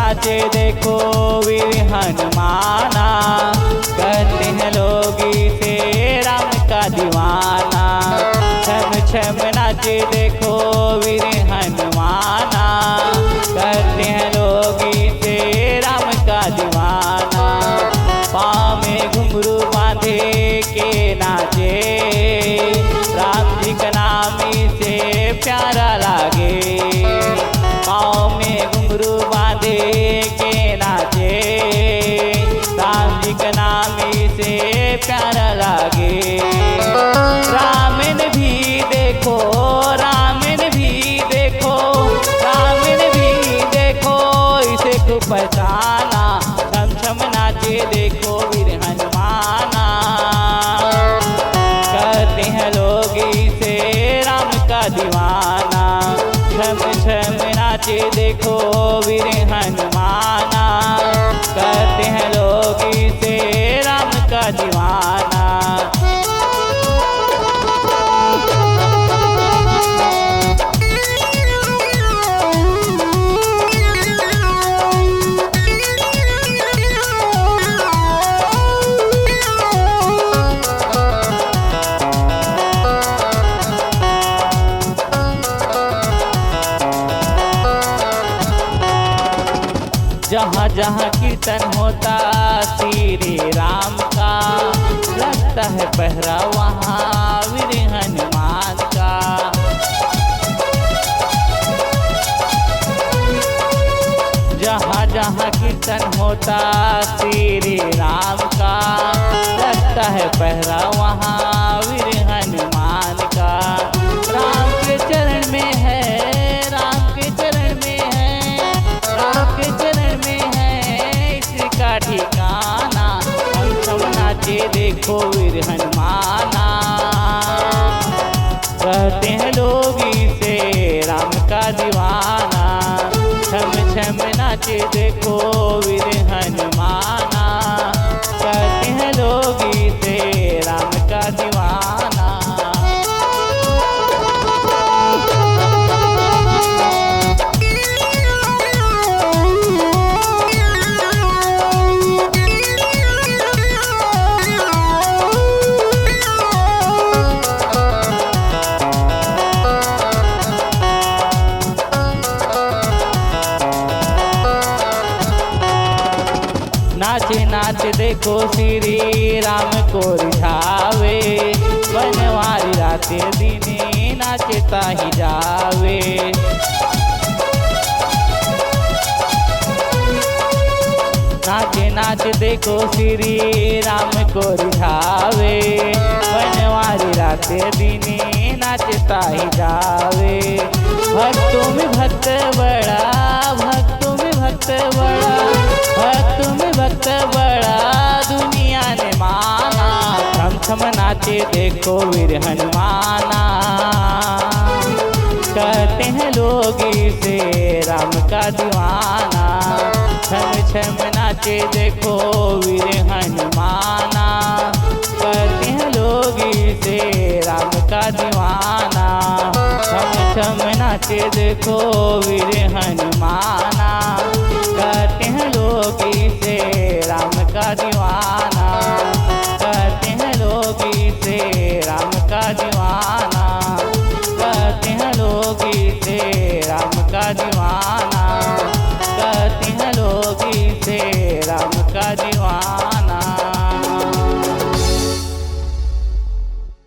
नाचे देखो वीर हनुमाना, कहते हैं लोग इसे राम का दीवाना। छम छम नाचे देखो वीर हनुमाना, कहते हैं लोग इसे राम का दीवाना। पाँव में घुंघरू बांधे के नाचे, राम जी का नाम इसे प्यारा लागे। पाँव में घुंघरू बांधे के नाचे, राम जी का नाम इसे प्यारा लागे। रामन भी देखो, रामन भी देखो, रामन भी देखो, इसे को पहचाना। छम छम नाचे देखो वीर हनुमाना, कहते हैं लोग इसे राम का दीवाना। छम छम नाचे देखो वीर हनुमाना, कहते हैं लोग इसे राम का दीवाना। जहाँ जहाँ कीर्तन होता श्री राम का, लगता है पहरा वहाँ वीर हनुमान का। जहाँ जहाँ कीर्तन होता श्री राम का, लगता है पहरा वहाँ वीर हनुमान का। राम के चरण में है, राम के चरण में है, राम के चरण में है इसका ठिकाना। हम सब नाचे देखो वीर हनुमाना, कहते हैं लोग इसे राम का दीवाना। छम छम नाचे देखो वीर हनुमाना, कहते हैं लोग इसे राम का दीवाना। नाचे नाचे देखो श्री राम को रिझावे, बनवारी रातें दिने नाचे ताही जावे। नाचे नाचे देखो श्री राम को रिझावे, बनवारी रातें दिने नाचे ताही जावे। भक्तों में भक्त बड़ा, भक्तों में भक्त बड़ा, भक्तों में भक्त बड़ा दुनिया ने माना। छम छम नाचे देखो वीर हनुमाना, कहते हैं लोग इसे राम का दीवाना। छम छम नाचे देखो वीर हनुमाना, कहते हैं लोग इसे राम का दीवाना। छम छम नाचे देखो वीर हनुमाना, कहते हैं